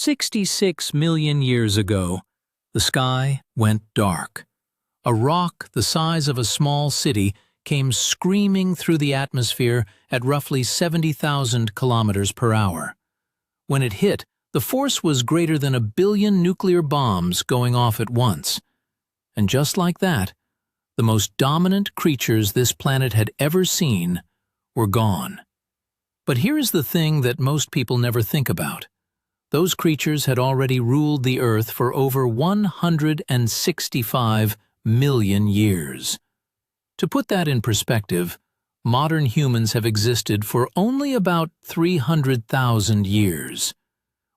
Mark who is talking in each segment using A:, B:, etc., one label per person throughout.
A: 66 million years ago, the sky went dark. A rock the size of a small city came screaming through the atmosphere at roughly 70,000 kilometers per hour. When it hit, the force was greater than 1 billion nuclear bombs going off at once. And just like that, the most dominant creatures this planet had ever seen were gone. But here is the thing that most people never think about. Those creatures had already ruled the Earth for over 165 million years. To put that in perspective, modern humans have existed for only about 300,000 years.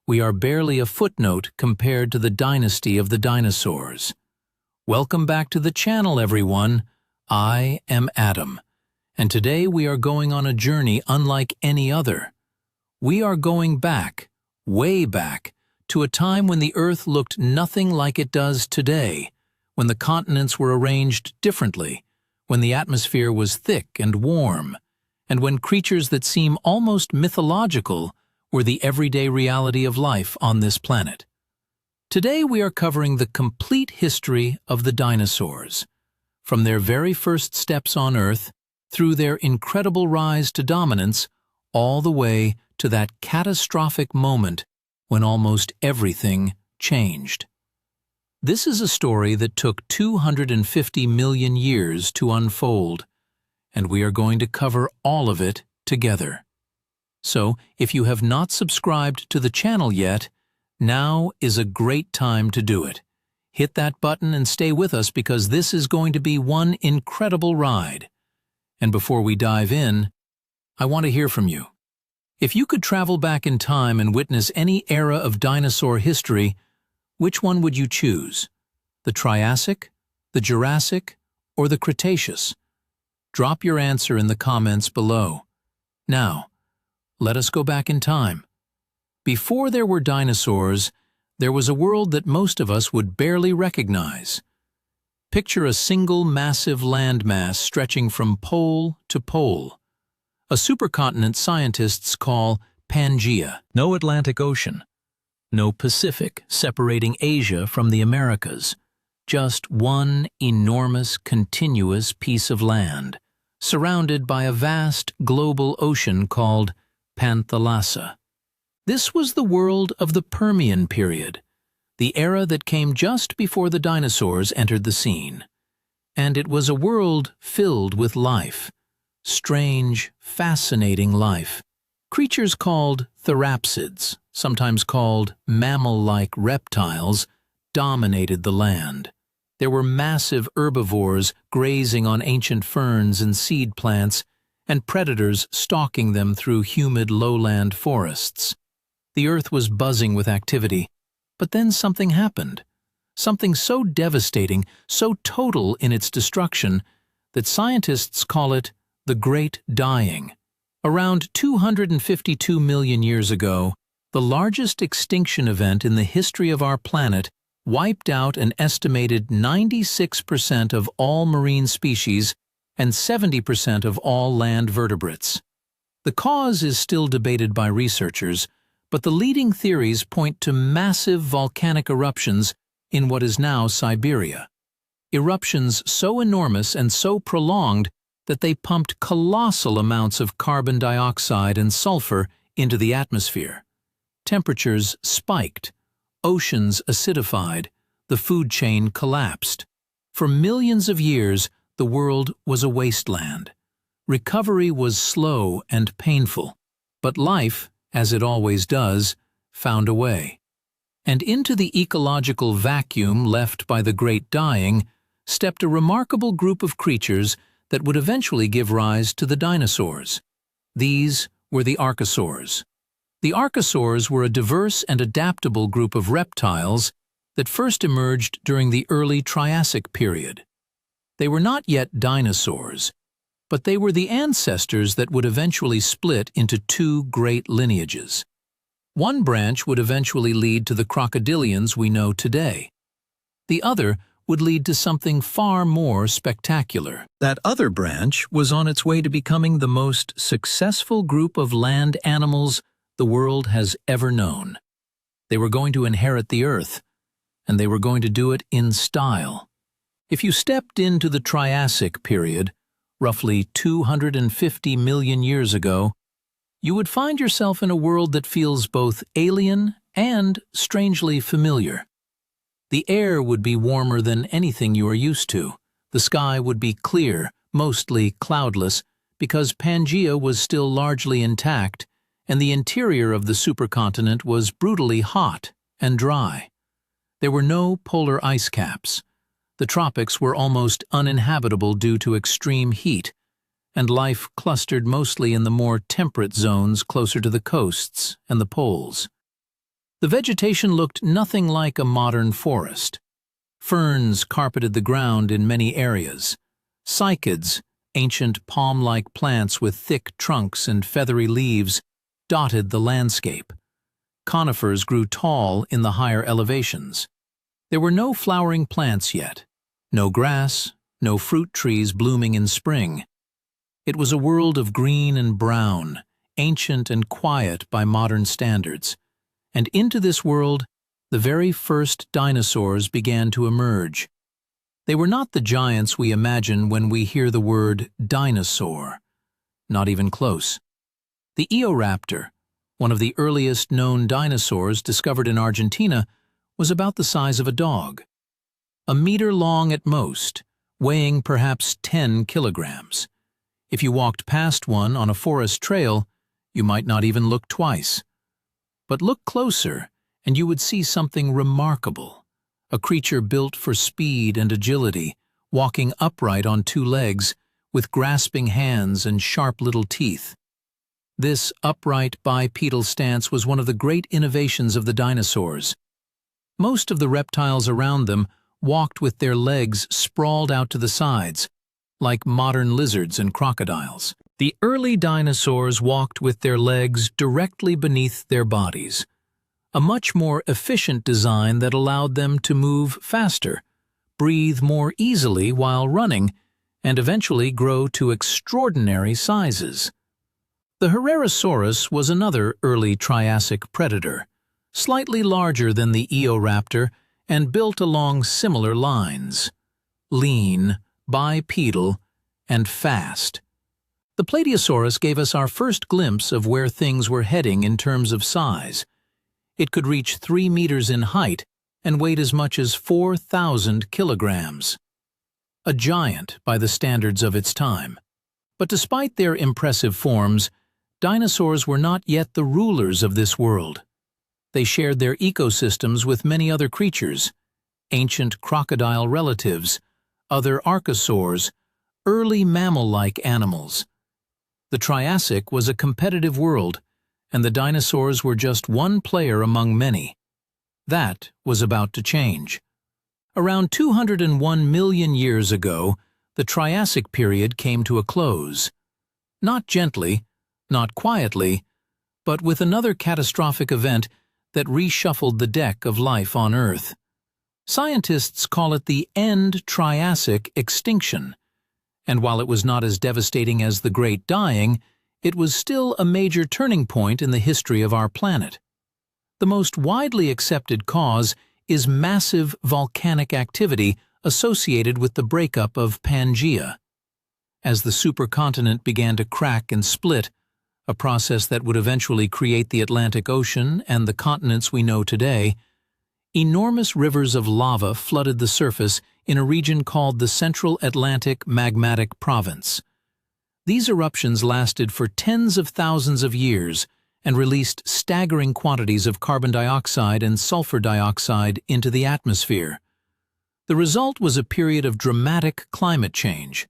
A: We are barely a footnote compared to the dynasty of the dinosaurs. Welcome back to the channel, everyone. I am Adam, and today we are going on a journey unlike any other. We are going back, way back, to a time when the Earth looked nothing like it does today, when the continents were arranged differently, when the atmosphere was thick and warm, and when creatures that seem almost mythological were the everyday reality of life on this planet. Today we are covering the complete history of the dinosaurs, from their very first steps on Earth, through their incredible rise to dominance, all the way to that catastrophic moment when almost everything changed. This is a story that took 250 million years to unfold, and we are going to cover all of it together. So, if you have not subscribed to the channel yet, now is a great time to do it. Hit that button and stay with us because this is going to be one incredible ride. And before we dive in, I want to hear from you. If you could travel back in time and witness any era of dinosaur history, which one would you choose? The Triassic, the Jurassic, or the Cretaceous? Drop your answer in the comments below. Now, let us go back in time. Before there were dinosaurs, there was a world that most of us would barely recognize. Picture a single massive landmass stretching from pole to pole. A supercontinent scientists call Pangaea. No Atlantic Ocean. No Pacific separating Asia from the Americas. Just one enormous, continuous piece of land, surrounded by a vast global ocean called Panthalassa. This was the world of the Permian period, the era that came just before the dinosaurs entered the scene. And it was a world filled with life. Strange, fascinating life. Creatures called therapsids, sometimes called mammal-like reptiles, dominated the land. There were massive herbivores grazing on ancient ferns and seed plants, and predators stalking them through humid lowland forests. The Earth was buzzing with activity, but then something happened. Something so devastating, so total in its destruction, that scientists call it the Great Dying. Around 252 million years ago, the largest extinction event in the history of our planet wiped out an estimated 96% of all marine species and 70% of all land vertebrates. The cause is still debated by researchers, but the leading theories point to massive volcanic eruptions in what is now Siberia. Eruptions so enormous and so prolonged that they pumped colossal amounts of carbon dioxide and sulfur into the atmosphere. Temperatures spiked, oceans acidified, the food chain collapsed. For millions of years, the world was a wasteland. Recovery was slow and painful, but life, as it always does, found a way. And into the ecological vacuum left by the Great Dying stepped a remarkable group of creatures that would eventually give rise to the dinosaurs. These were the archosaurs. The archosaurs were a diverse and adaptable group of reptiles that first emerged during the early Triassic period. They were not yet dinosaurs, but they were the ancestors that would eventually split into two great lineages. One branch would eventually lead to the crocodilians we know today. The other would lead to something far more spectacular. That other branch was on its way to becoming the most successful group of land animals the world has ever known. They were going to inherit the Earth, and they were going to do it in style. If you stepped into the Triassic period, roughly 250 million years ago, you would find yourself in a world that feels both alien and strangely familiar. The air would be warmer than anything you are used to. The sky would be clear, mostly cloudless, because Pangaea was still largely intact, and the interior of the supercontinent was brutally hot and dry. There were no polar ice caps. The tropics were almost uninhabitable due to extreme heat, and life clustered mostly in the more temperate zones closer to the coasts and the poles. The vegetation looked nothing like a modern forest. Ferns carpeted the ground in many areas. Cycads, ancient palm-like plants with thick trunks and feathery leaves, dotted the landscape. Conifers grew tall in the higher elevations. There were no flowering plants yet, no grass, no fruit trees blooming in spring. It was a world of green and brown, ancient and quiet by modern standards. And into this world, the very first dinosaurs began to emerge. They were not the giants we imagine when we hear the word dinosaur. Not even close. The Eoraptor, one of the earliest known dinosaurs discovered in Argentina, was about the size of a dog. A meter long at most, weighing perhaps 10 kilograms. If you walked past one on a forest trail, you might not even look twice. But look closer, and you would see something remarkable. A creature built for speed and agility, walking upright on two legs, with grasping hands and sharp little teeth. This upright bipedal stance was one of the great innovations of the dinosaurs. Most of the reptiles around them walked with their legs sprawled out to the sides, like modern lizards and crocodiles. The early dinosaurs walked with their legs directly beneath their bodies, a much more efficient design that allowed them to move faster, breathe more easily while running, and eventually grow to extraordinary sizes. The Herrerasaurus was another early Triassic predator, slightly larger than the Eoraptor and built along similar lines. Lean, bipedal, and fast. The Plateosaurus gave us our first glimpse of where things were heading in terms of size. It could reach 3 meters in height and weighed as much as 4,000 kilograms. A giant by the standards of its time. But despite their impressive forms, dinosaurs were not yet the rulers of this world. They shared their ecosystems with many other creatures, ancient crocodile relatives, other archosaurs, early mammal-like animals. The Triassic was a competitive world, and the dinosaurs were just one player among many. That was about to change. Around 201 million years ago, the Triassic period came to a close. Not gently, not quietly, but with another catastrophic event that reshuffled the deck of life on Earth. Scientists call it the End Triassic extinction, and while it was not as devastating as the Great Dying, it was still a major turning point in the history of our planet. The most widely accepted cause is massive volcanic activity associated with the breakup of Pangaea. As the supercontinent began to crack and split, a process that would eventually create the Atlantic Ocean and the continents we know today, enormous rivers of lava flooded the surface in a region called the Central Atlantic Magmatic Province. These eruptions lasted for tens of thousands of years and released staggering quantities of carbon dioxide and sulfur dioxide into the atmosphere. The result was a period of dramatic climate change.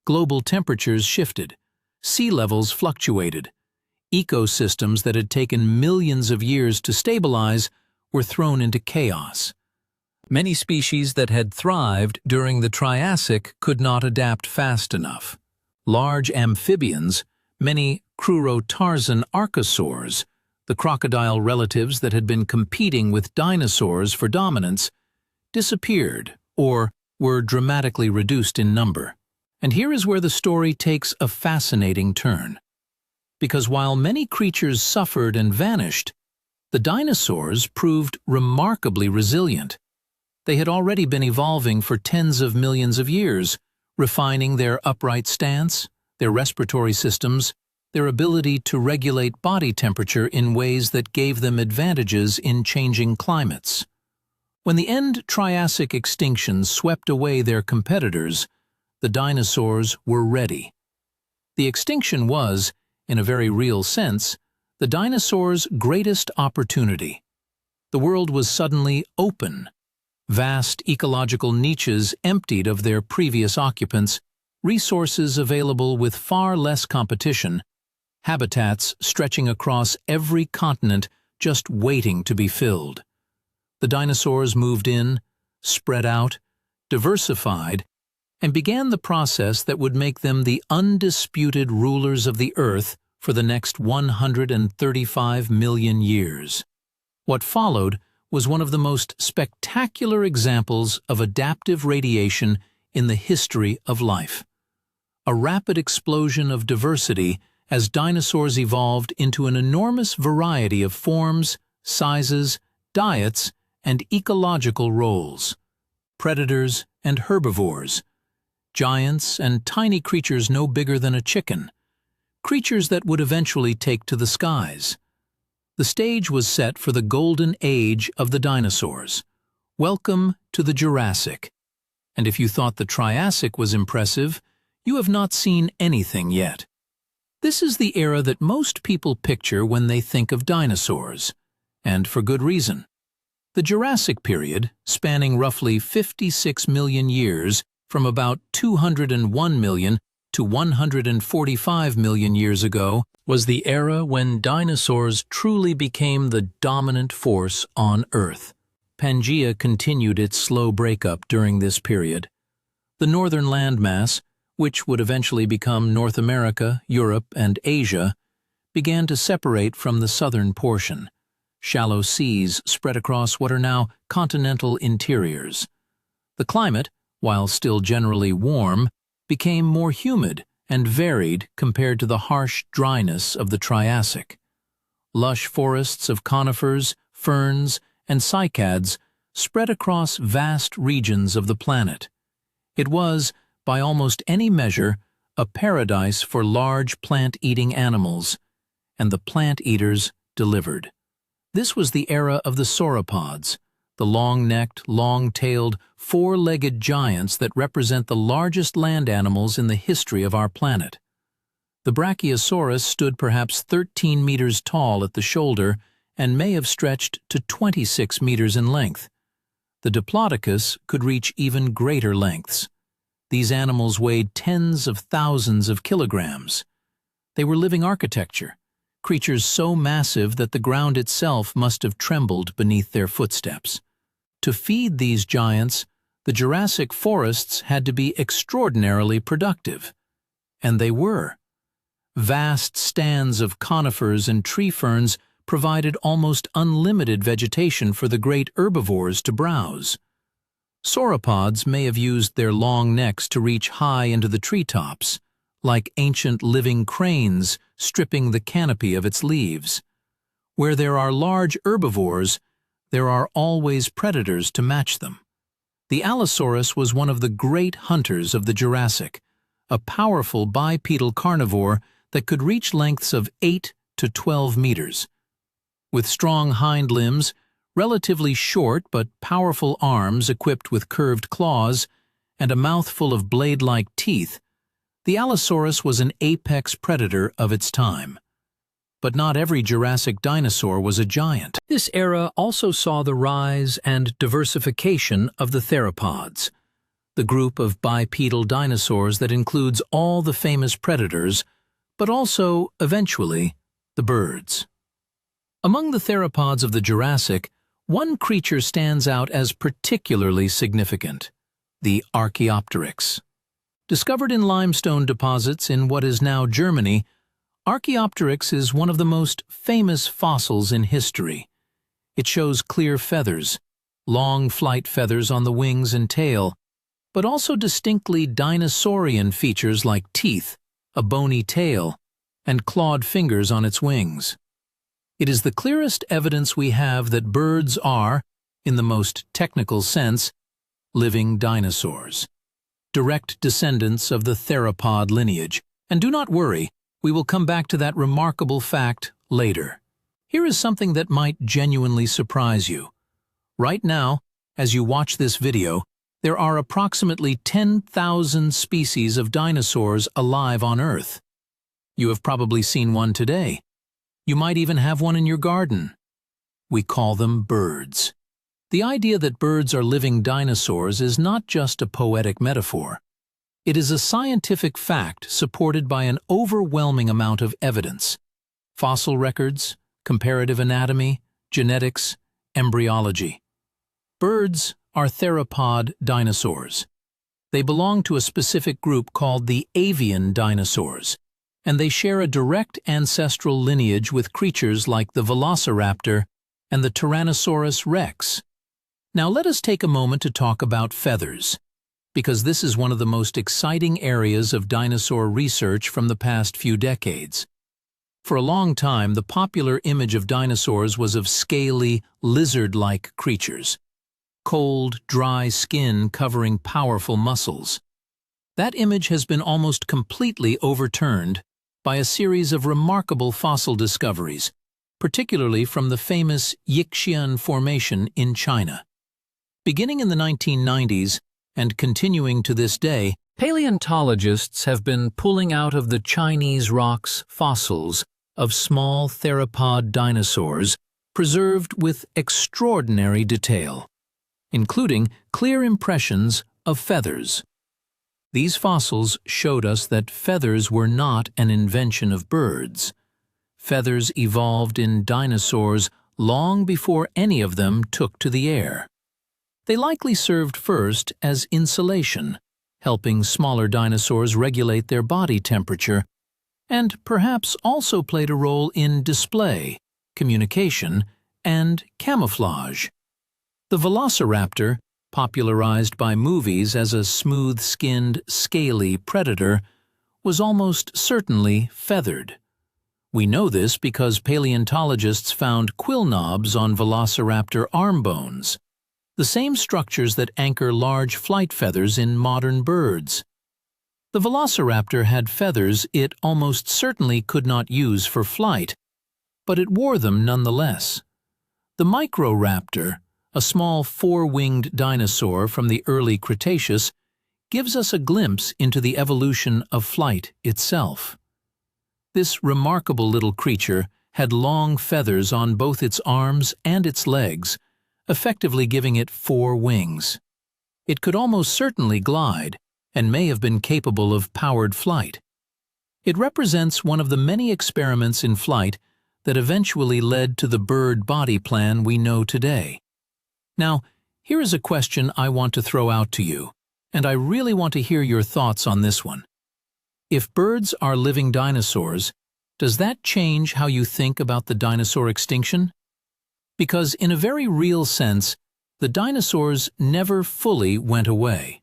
A: Global temperatures shifted, sea levels fluctuated, ecosystems that had taken millions of years to stabilize were thrown into chaos. Many species that had thrived during the Triassic could not adapt fast enough. Large amphibians, many Crurotarzan archosaurs, the crocodile relatives that had been competing with dinosaurs for dominance, disappeared or were dramatically reduced in number. And here is where the story takes a fascinating turn. Because while many creatures suffered and vanished, The dinosaurs proved remarkably resilient. They had already been evolving for tens of millions of years, refining their upright stance, their respiratory systems, their ability to regulate body temperature in ways that gave them advantages in changing climates. When the end Triassic extinction swept away their competitors, the dinosaurs were ready. The extinction was, in a very real sense, the dinosaurs' greatest opportunity. The world was suddenly open. Vast ecological niches emptied of their previous occupants, resources available with far less competition, habitats stretching across every continent just waiting to be filled. The dinosaurs moved in, spread out, diversified, and began the process that would make them the undisputed rulers of the Earth for the next 135 million years. What followed was one of the most spectacular examples of adaptive radiation in the history of life. A rapid explosion of diversity as dinosaurs evolved into an enormous variety of forms, sizes, diets, and ecological roles. Predators and herbivores, giants and tiny creatures no bigger than a chicken, creatures that would eventually take to the skies. The stage was set for the golden age of the dinosaurs. Welcome to the Jurassic. And if you thought the Triassic was impressive, you have not seen anything yet. This is the era that most people picture when they think of dinosaurs, and for good reason. The Jurassic period, spanning roughly 56 million years from about 201 million to 145 million years ago, was the era when dinosaurs truly became the dominant force on Earth. Pangaea continued its slow breakup during this period. The northern landmass, which would eventually become North America, Europe, and Asia, began to separate from the southern portion. Shallow seas spread across what are now continental interiors. The climate, while still generally warm, became more humid and varied compared to the harsh dryness of the Triassic. Lush forests of conifers, ferns, and cycads spread across vast regions of the planet. It was, by almost any measure, a paradise for large plant-eating animals, and the plant-eaters delivered. This was the era of the sauropods, the long-necked, long-tailed, four-legged giants that represent the largest land animals in the history of our planet. The Brachiosaurus stood perhaps 13 meters tall at the shoulder and may have stretched to 26 meters in length. The Diplodocus could reach even greater lengths. These animals weighed tens of thousands of kilograms. They were living architecture, creatures so massive that the ground itself must have trembled beneath their footsteps. To feed these giants, the Jurassic forests had to be extraordinarily productive. And they were. Vast stands of conifers and tree ferns provided almost unlimited vegetation for the great herbivores to browse. Sauropods may have used their long necks to reach high into the treetops, like ancient living cranes stripping the canopy of its leaves. Where there are large herbivores, there are always predators to match them. The Allosaurus was one of the great hunters of the Jurassic, a powerful bipedal carnivore that could reach lengths of 8 to 12 meters. With strong hind limbs, relatively short but powerful arms equipped with curved claws, and a mouthful of blade-like teeth, the Allosaurus was an apex predator of its time. But not every Jurassic dinosaur was a giant. This era also saw the rise and diversification of the theropods, the group of bipedal dinosaurs that includes all the famous predators, but also, eventually, the birds. Among the theropods of the Jurassic, one creature stands out as particularly significant: the Archaeopteryx. Discovered in limestone deposits in what is now Germany, Archaeopteryx is one of the most famous fossils in history. It shows clear feathers, long flight feathers on the wings and tail, but also distinctly dinosaurian features like teeth, a bony tail, and clawed fingers on its wings. It is the clearest evidence we have that birds are, in the most technical sense, living dinosaurs, direct descendants of the theropod lineage. And do not worry, we will come back to that remarkable fact later. Here is something that might genuinely surprise you. Right now, as you watch this video, there are approximately 10,000 species of dinosaurs alive on Earth. You have probably seen one today. You might even have one in your garden. We call them birds. The idea that birds are living dinosaurs is not just a poetic metaphor. It is a scientific fact supported by an overwhelming amount of evidence. Fossil records, comparative anatomy, genetics, embryology. Birds are theropod dinosaurs. They belong to a specific group called the avian dinosaurs, and they share a direct ancestral lineage with creatures like the velociraptor and the Tyrannosaurus Rex. Now let us take a moment to talk about feathers, because this is one of the most exciting areas of dinosaur research from the past few decades. For a long time, the popular image of dinosaurs was of scaly, lizard-like creatures. Cold, dry skin covering powerful muscles. That image has been almost completely overturned by a series of remarkable fossil discoveries, particularly from the famous Yixian Formation in China. Beginning in the 1990s and continuing to this day, paleontologists have been pulling out of the Chinese rocks fossils of small theropod dinosaurs preserved with extraordinary detail, including clear impressions of feathers. These fossils showed us that feathers were not an invention of birds. Feathers evolved in dinosaurs long before any of them took to the air. They likely served first as insulation, helping smaller dinosaurs regulate their body temperature, and perhaps also played a role in display, communication, and camouflage. The velociraptor, popularized by movies as a smooth-skinned, scaly predator, was almost certainly feathered. We know this because paleontologists found quill knobs on velociraptor arm bones, the same structures that anchor large flight feathers in modern birds. The velociraptor had feathers it almost certainly could not use for flight, but it wore them nonetheless. The microraptor, a small four-winged dinosaur from the early Cretaceous, gives us a glimpse into the evolution of flight itself. This remarkable little creature had long feathers on both its arms and its legs, effectively giving it 4 wings. It could almost certainly glide, and may have been capable of powered flight. It represents one of the many experiments in flight that eventually led to the bird body plan we know today. Now, here is a question I want to throw out to you, and I really want to hear your thoughts on this one. If birds are living dinosaurs, does that change how you think about the dinosaur extinction? Because in a very real sense, the dinosaurs never fully went away.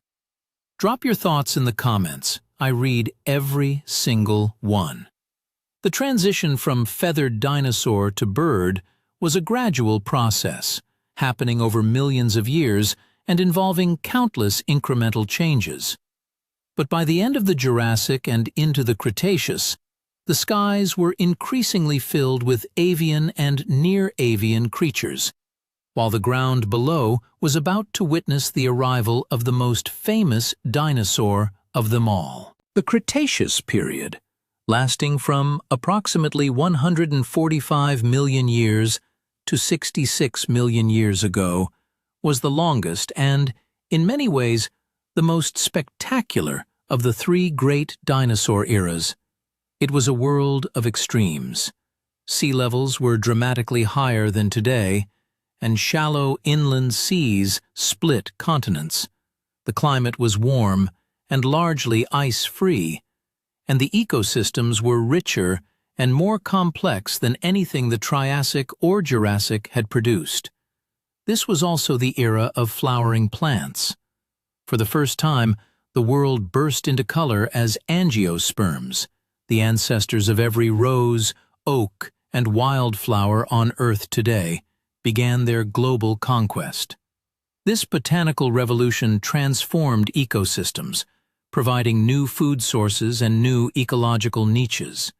A: Drop your thoughts in the comments. I read every single one. The transition from feathered dinosaur to bird was a gradual process, happening over millions of years and involving countless incremental changes. But by the end of the Jurassic and into the Cretaceous, the skies were increasingly filled with avian and near-avian creatures, while the ground below was about to witness the arrival of the most famous dinosaur of them all. The Cretaceous period, lasting from approximately 145 million years to 66 million years ago, was the longest and, in many ways, the most spectacular of the 3 great dinosaur eras. It was a world of extremes. Sea levels were dramatically higher than today, and shallow inland seas split continents. The climate was warm and largely ice-free, and the ecosystems were richer and more complex than anything the Triassic or Jurassic had produced. This was also the era of flowering plants. For the first time, the world burst into color as angiosperms, the ancestors of every rose, oak, and wildflower on Earth today began their global conquest. This botanical revolution transformed ecosystems, providing new food sources and new ecological niches.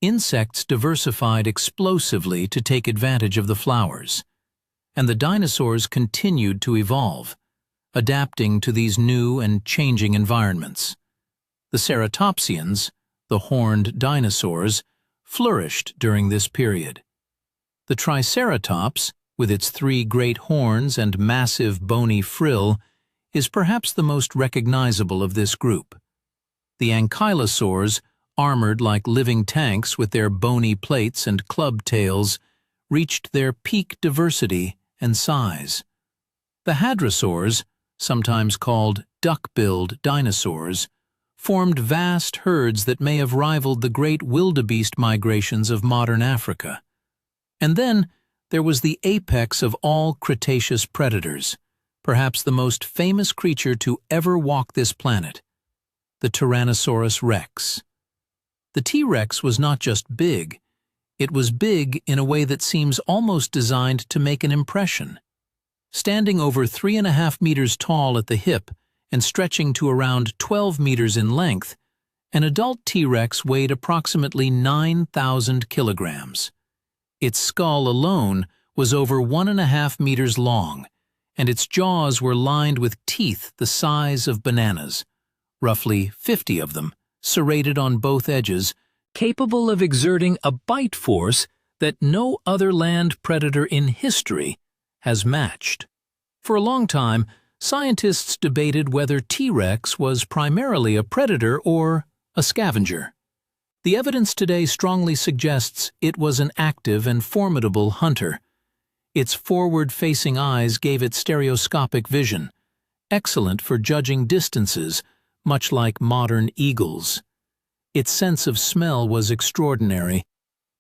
A: Insects diversified explosively to take advantage of the flowers, and the dinosaurs continued to evolve, adapting to these new and changing environments. The ceratopsians, the horned dinosaurs, flourished during this period. The Triceratops, with its 3 great horns and massive bony frill, is perhaps the most recognizable of this group. The Ankylosaurs, armored like living tanks with their bony plates and club tails, reached their peak diversity and size. The Hadrosaurs, sometimes called duck-billed dinosaurs, formed vast herds that may have rivaled the great wildebeest migrations of modern Africa. And then there was the apex of all Cretaceous predators, perhaps the most famous creature to ever walk this planet, the Tyrannosaurus Rex. The T-Rex was not just big, it was big in a way that seems almost designed to make an impression. Standing over 3.5 meters tall at the hip and stretching to around 12 meters in length, an adult T-Rex weighed approximately 9,000 kilograms. Its skull alone was over 1.5 meters long, and its jaws were lined with teeth the size of bananas, roughly 50 of them, serrated on both edges, capable of exerting a bite force that no other land predator in history has matched. For a long time, scientists debated whether T-Rex was primarily a predator or a scavenger. The evidence today strongly suggests it was an active and formidable hunter. Its forward-facing eyes gave it stereoscopic vision, excellent for judging distances, much like modern eagles. Its sense of smell was extraordinary.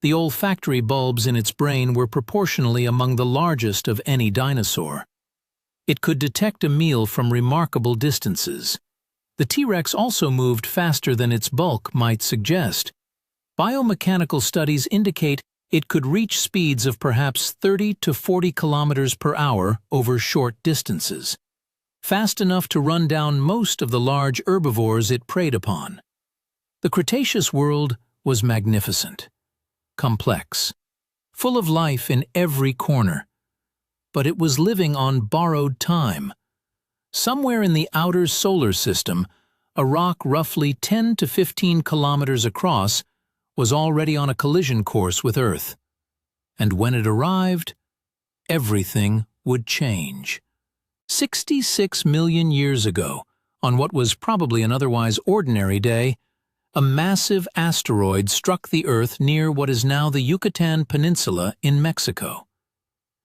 A: The olfactory bulbs in its brain were proportionally among the largest of any dinosaur. It could detect a meal from remarkable distances. The T-Rex also moved faster than its bulk might suggest. Biomechanical studies indicate it could reach speeds of perhaps 30 to 40 kilometers per hour over short distances, fast enough to run down most of the large herbivores it preyed upon. The Cretaceous world was magnificent, complex, full of life in every corner. But it was living on borrowed time. Somewhere in the outer solar system, a rock roughly 10 to 15 kilometers across was already on a collision course with Earth. And when it arrived, everything would change. 66 million years ago, on what was probably an otherwise ordinary day, a massive asteroid struck the Earth near what is now the Yucatan Peninsula in Mexico.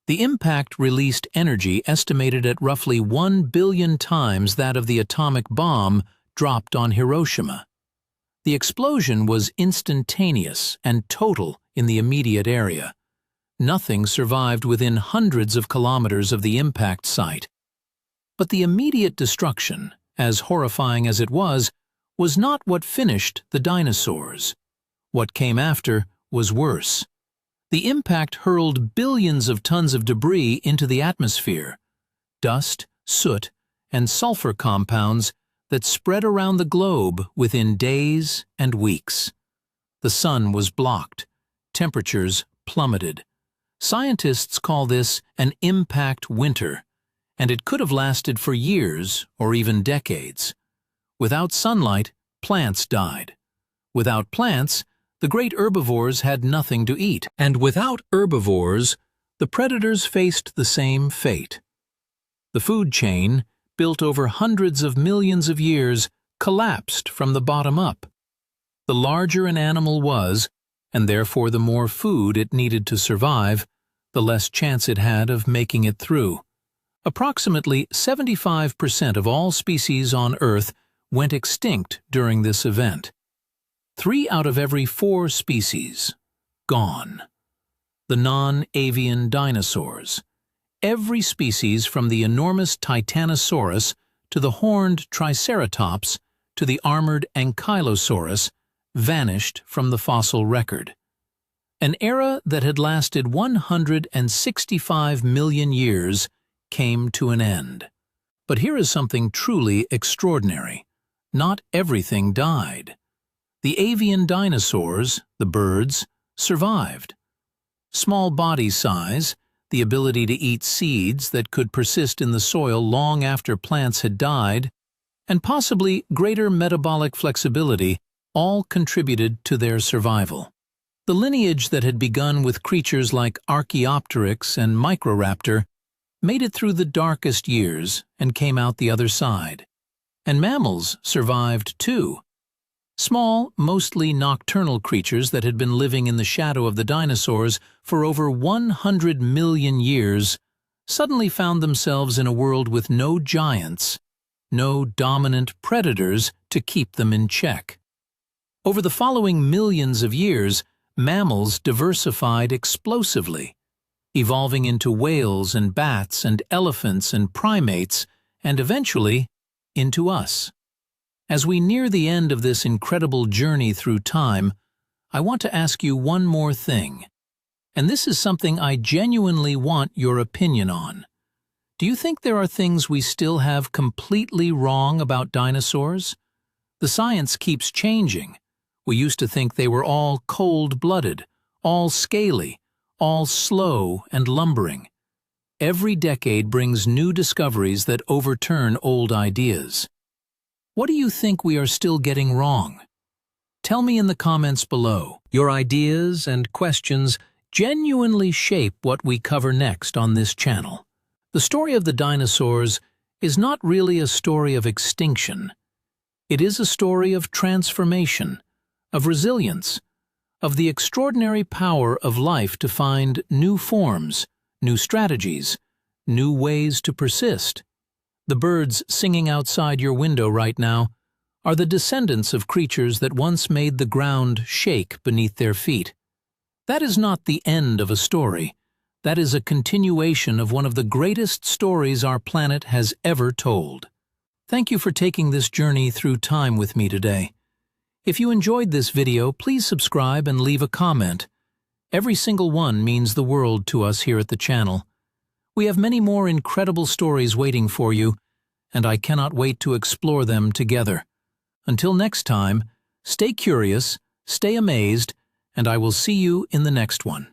A: The impact released energy estimated at roughly 1 billion times that of the atomic bomb dropped on Hiroshima. The explosion was instantaneous and total in the immediate area. Nothing survived within hundreds of kilometers of the impact site. But the immediate destruction, as horrifying as it was not what finished the dinosaurs. What came after was worse. The impact hurled billions of tons of debris into the atmosphere, dust, soot, and sulfur compounds that spread around the globe within days and weeks. The sun was blocked, temperatures plummeted. Scientists call this an impact winter, and it could have lasted for years or even decades. Without sunlight, plants died. Without plants, the great herbivores had nothing to eat. And without herbivores, the predators faced the same fate. The food chain, built over hundreds of millions of years, collapsed from the bottom up. The larger an animal was, and therefore the more food it needed to survive, the less chance it had of making it through. Approximately 75% of all species on Earth went extinct during this event. 3 out of every 4 species, gone. The non-avian dinosaurs. Every species from the enormous Tyrannosaurus to the horned Triceratops to the armored Ankylosaurus vanished from the fossil record. An era that had lasted 165 million years came to an end. But here is something truly extraordinary. Not everything died. The avian dinosaurs, the birds, survived. Small body size, the ability to eat seeds that could persist in the soil long after plants had died, and possibly greater metabolic flexibility all contributed to their survival. The lineage that had begun with creatures like Archaeopteryx and Microraptor made it through the darkest years and came out the other side. And mammals survived too. Small, mostly nocturnal creatures that had been living in the shadow of the dinosaurs for over 100 million years suddenly found themselves in a world with no giants, no dominant predators to keep them in check. Over the following millions of years, mammals diversified explosively, evolving into whales and bats and elephants and primates, and eventually into us. As we near the end of this incredible journey through time, I want to ask you one more thing, and this is something I genuinely want your opinion on. Do you think there are things we still have completely wrong about dinosaurs? The science keeps changing. We used to think they were all cold-blooded, all scaly, all slow and lumbering. Every decade brings new discoveries that overturn old ideas. What do you think we are still getting wrong? Tell me in the comments below. Your ideas and questions genuinely shape what we cover next on this channel. The story of the dinosaurs is not really a story of extinction. It is a story of transformation, of resilience, of the extraordinary power of life to find new forms, new strategies, new ways to persist. The birds singing outside your window right now are the descendants of creatures that once made the ground shake beneath their feet. That is not the end of a story. That is a continuation of one of the greatest stories our planet has ever told. Thank you for taking this journey through time with me today. If you enjoyed this video, please subscribe and leave a comment. Every single one means the world to us here at the channel. We have many more incredible stories waiting for you, and I cannot wait to explore them together. Until next time, stay curious, stay amazed, and I will see you in the next one.